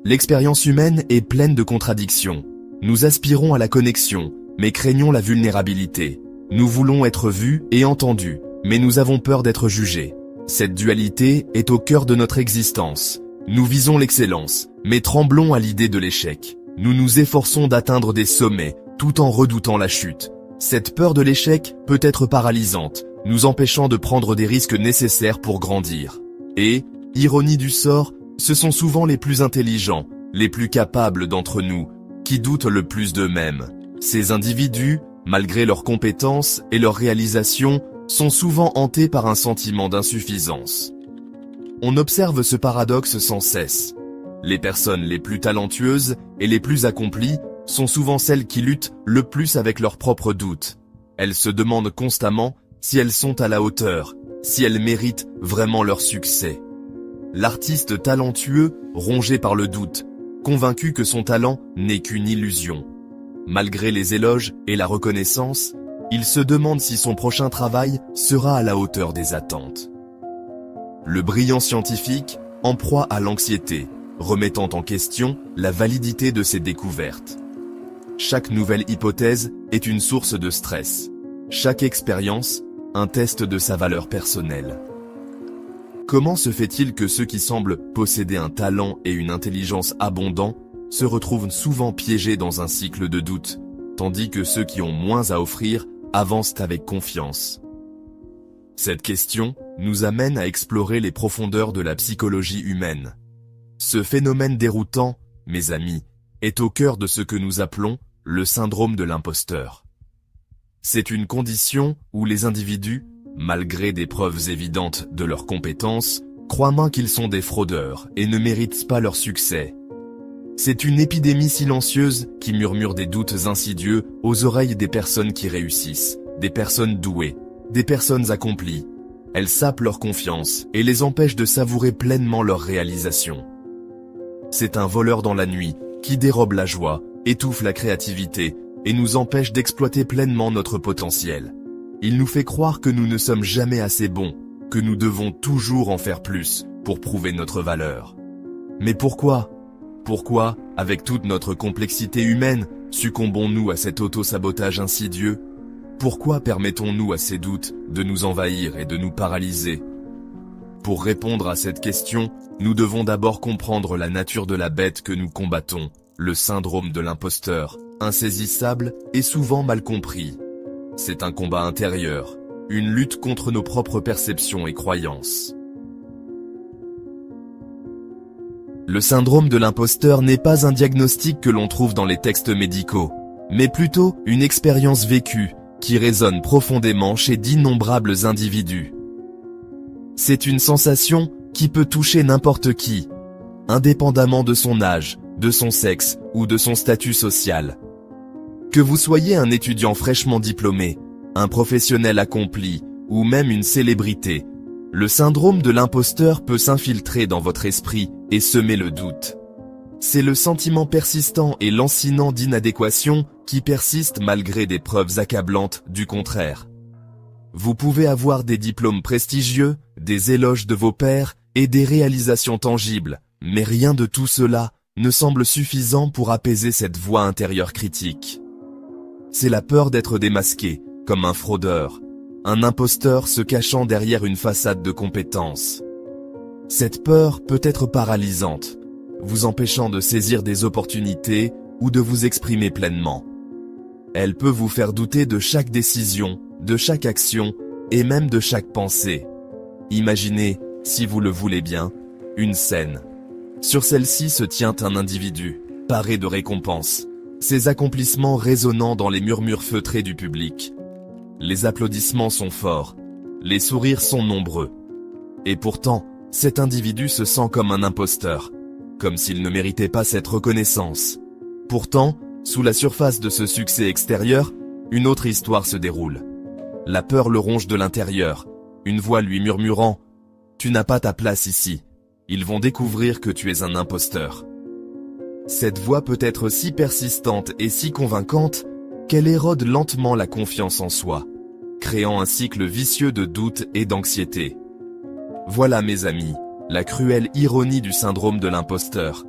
L'expérience humaine est pleine de contradictions. Nous aspirons à la connexion, mais craignons la vulnérabilité. Nous voulons être vus et entendus, mais nous avons peur d'être jugés. Cette dualité est au cœur de notre existence. Nous visons l'excellence, mais tremblons à l'idée de l'échec. Nous nous efforçons d'atteindre des sommets, tout en redoutant la chute. Cette peur de l'échec peut être paralysante, nous empêchant de prendre des risques nécessaires pour grandir. Et, ironie du sort, ce sont souvent les plus intelligents, les plus capables d'entre nous, qui doutent le plus d'eux-mêmes. Ces individus, malgré leurs compétences et leurs réalisations, sont souvent hantés par un sentiment d'insuffisance. On observe ce paradoxe sans cesse. Les personnes les plus talentueuses et les plus accomplies sont souvent celles qui luttent le plus avec leurs propres doutes. Elles se demandent constamment si elles sont à la hauteur, si elles méritent vraiment leur succès. L'artiste talentueux, rongé par le doute, convaincu que son talent n'est qu'une illusion. Malgré les éloges et la reconnaissance, il se demande si son prochain travail sera à la hauteur des attentes. Le brillant scientifique, en proie à l'anxiété, remettant en question la validité de ses découvertes. Chaque nouvelle hypothèse est une source de stress. Chaque expérience, un test de sa valeur personnelle. Comment se fait-il que ceux qui semblent posséder un talent et une intelligence abondants se retrouvent souvent piégés dans un cycle de doute, tandis que ceux qui ont moins à offrir avancent avec confiance? Cette question nous amène à explorer les profondeurs de la psychologie humaine. Ce phénomène déroutant, mes amis, est au cœur de ce que nous appelons le syndrome de l'imposteur. C'est une condition où les individus, malgré des preuves évidentes de leurs compétences, croient moins qu'ils sont des fraudeurs et ne méritent pas leur succès. C'est une épidémie silencieuse qui murmure des doutes insidieux aux oreilles des personnes qui réussissent, des personnes douées, des personnes accomplies. Elle sape leur confiance et les empêche de savourer pleinement leur réalisation. C'est un voleur dans la nuit qui dérobe la joie, étouffe la créativité et nous empêche d'exploiter pleinement notre potentiel. Il nous fait croire que nous ne sommes jamais assez bons, que nous devons toujours en faire plus pour prouver notre valeur. Mais pourquoi ? Pourquoi, avec toute notre complexité humaine, succombons-nous à cet auto-sabotage insidieux ? Pourquoi permettons-nous à ces doutes de nous envahir et de nous paralyser ? Pour répondre à cette question, nous devons d'abord comprendre la nature de la bête que nous combattons, le syndrome de l'imposteur, insaisissable et souvent mal compris. C'est un combat intérieur, une lutte contre nos propres perceptions et croyances. Le syndrome de l'imposteur n'est pas un diagnostic que l'on trouve dans les textes médicaux, mais plutôt une expérience vécue qui résonne profondément chez d'innombrables individus. C'est une sensation qui peut toucher n'importe qui, indépendamment de son âge, de son sexe ou de son statut social. Que vous soyez un étudiant fraîchement diplômé, un professionnel accompli ou même une célébrité, le syndrome de l'imposteur peut s'infiltrer dans votre esprit et semer le doute. C'est le sentiment persistant et lancinant d'inadéquation qui persiste malgré des preuves accablantes du contraire. Vous pouvez avoir des diplômes prestigieux, des éloges de vos pairs et des réalisations tangibles, mais rien de tout cela ne semble suffisant pour apaiser cette voix intérieure critique. C'est la peur d'être démasqué, comme un fraudeur, un imposteur se cachant derrière une façade de compétence. Cette peur peut être paralysante, vous empêchant de saisir des opportunités ou de vous exprimer pleinement. Elle peut vous faire douter de chaque décision, de chaque action et même de chaque pensée. Imaginez, si vous le voulez bien, une scène. Sur celle-ci se tient un individu, paré de récompenses, ses accomplissements résonnant dans les murmures feutrés du public. Les applaudissements sont forts, les sourires sont nombreux. Et pourtant, cet individu se sent comme un imposteur, comme s'il ne méritait pas cette reconnaissance. Pourtant, sous la surface de ce succès extérieur, une autre histoire se déroule. La peur le ronge de l'intérieur, une voix lui murmurant « Tu n'as pas ta place ici, ils vont découvrir que tu es un imposteur ». Cette voix peut être si persistante et si convaincante qu'elle érode lentement la confiance en soi, créant un cycle vicieux de doute et d'anxiété. Voilà mes amis, la cruelle ironie du syndrome de l'imposteur.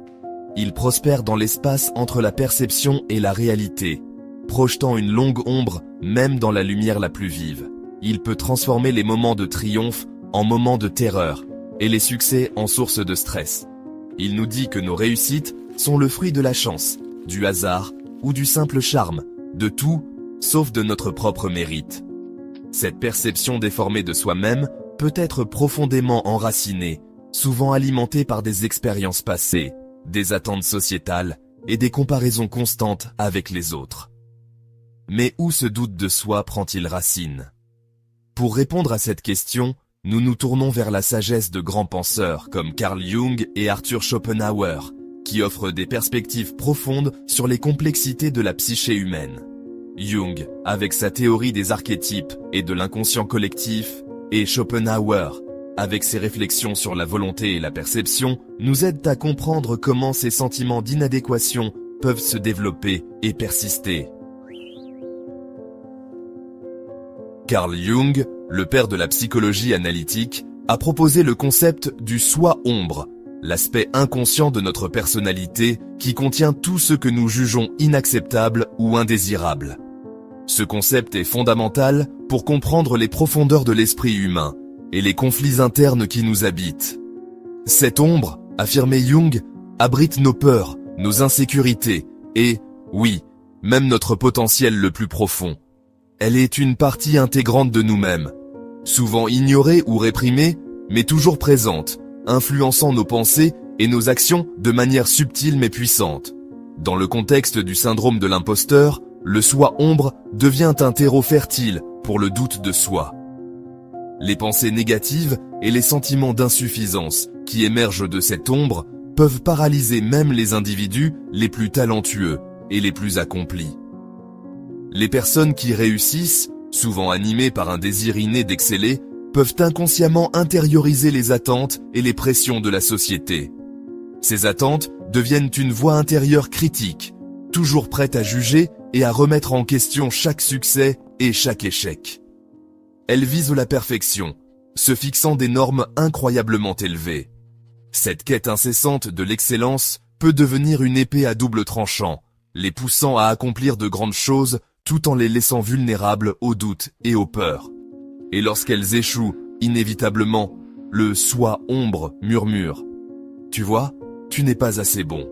Il prospère dans l'espace entre la perception et la réalité, projetant une longue ombre même dans la lumière la plus vive. Il peut transformer les moments de triomphe en moments de terreur et les succès en source de stress. Il nous dit que nos réussites sont le fruit de la chance, du hasard ou du simple charme, de tout, sauf de notre propre mérite. Cette perception déformée de soi-même peut être profondément enracinée, souvent alimentée par des expériences passées, des attentes sociétales et des comparaisons constantes avec les autres. Mais où ce doute de soi prend-il racine? Pour répondre à cette question, nous nous tournons vers la sagesse de grands penseurs comme Carl Jung et Arthur Schopenhauer, qui offrent des perspectives profondes sur les complexités de la psyché humaine. Jung, avec sa théorie des archétypes et de l'inconscient collectif, et Schopenhauer, avec ses réflexions sur la volonté et la perception, nous aident à comprendre comment ces sentiments d'inadéquation peuvent se développer et persister. Carl Jung, le père de la psychologie analytique, a proposé le concept du soi-ombre, l'aspect inconscient de notre personnalité qui contient tout ce que nous jugeons inacceptable ou indésirable. Ce concept est fondamental pour comprendre les profondeurs de l'esprit humain et les conflits internes qui nous habitent. Cette ombre, affirmait Jung, abrite nos peurs, nos insécurités et, oui, même notre potentiel le plus profond. Elle est une partie intégrante de nous-mêmes, souvent ignorée ou réprimée, mais toujours présente, influençant nos pensées et nos actions de manière subtile mais puissante. Dans le contexte du syndrome de l'imposteur, le soi-ombre devient un terreau fertile pour le doute de soi. Les pensées négatives et les sentiments d'insuffisance qui émergent de cette ombre peuvent paralyser même les individus les plus talentueux et les plus accomplis. Les personnes qui réussissent, souvent animées par un désir inné d'exceller, peuvent inconsciemment intérioriser les attentes et les pressions de la société. Ces attentes deviennent une voix intérieure critique, toujours prête à juger et à remettre en question chaque succès et chaque échec. Elles visent la perfection, se fixant des normes incroyablement élevées. Cette quête incessante de l'excellence peut devenir une épée à double tranchant, les poussant à accomplir de grandes choses tout en les laissant vulnérables aux doutes et aux peurs. Et lorsqu'elles échouent, inévitablement, le soi-ombre murmure. Tu vois, tu n'es pas assez bon.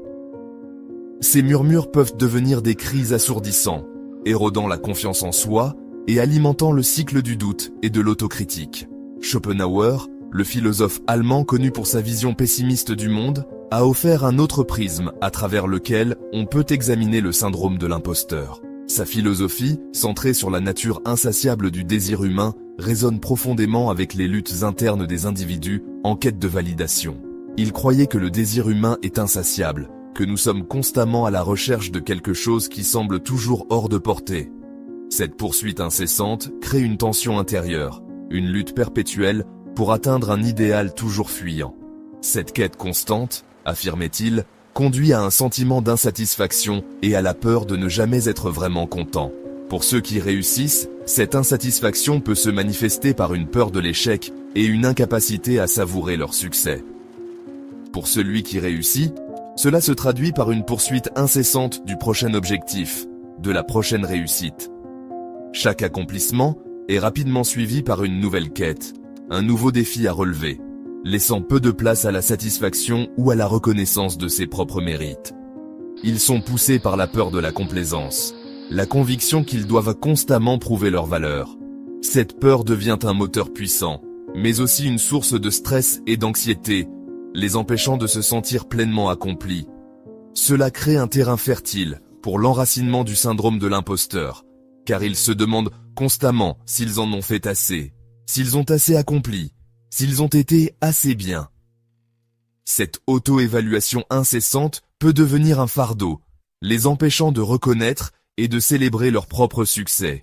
Ces murmures peuvent devenir des cris assourdissants, érodant la confiance en soi et alimentant le cycle du doute et de l'autocritique. Schopenhauer, le philosophe allemand connu pour sa vision pessimiste du monde, a offert un autre prisme à travers lequel on peut examiner le syndrome de l'imposteur. Sa philosophie, centrée sur la nature insatiable du désir humain, résonne profondément avec les luttes internes des individus en quête de validation. Il croyait que le désir humain est insatiable, que nous sommes constamment à la recherche de quelque chose qui semble toujours hors de portée. Cette poursuite incessante crée une tension intérieure, une lutte perpétuelle pour atteindre un idéal toujours fuyant. Cette quête constante, affirmait-il, conduit à un sentiment d'insatisfaction et à la peur de ne jamais être vraiment content. Pour ceux qui réussissent, cette insatisfaction peut se manifester par une peur de l'échec et une incapacité à savourer leur succès. Pour celui qui réussit, cela se traduit par une poursuite incessante du prochain objectif, de la prochaine réussite. Chaque accomplissement est rapidement suivi par une nouvelle quête, un nouveau défi à relever, laissant peu de place à la satisfaction ou à la reconnaissance de ses propres mérites. Ils sont poussés par la peur de la complaisance, la conviction qu'ils doivent constamment prouver leur valeur. Cette peur devient un moteur puissant, mais aussi une source de stress et d'anxiété, les empêchant de se sentir pleinement accomplis. Cela crée un terrain fertile pour l'enracinement du syndrome de l'imposteur, car ils se demandent constamment s'ils en ont fait assez, s'ils ont assez accompli, s'ils ont été assez bien. Cette auto-évaluation incessante peut devenir un fardeau, les empêchant de reconnaître et de célébrer leur propre succès.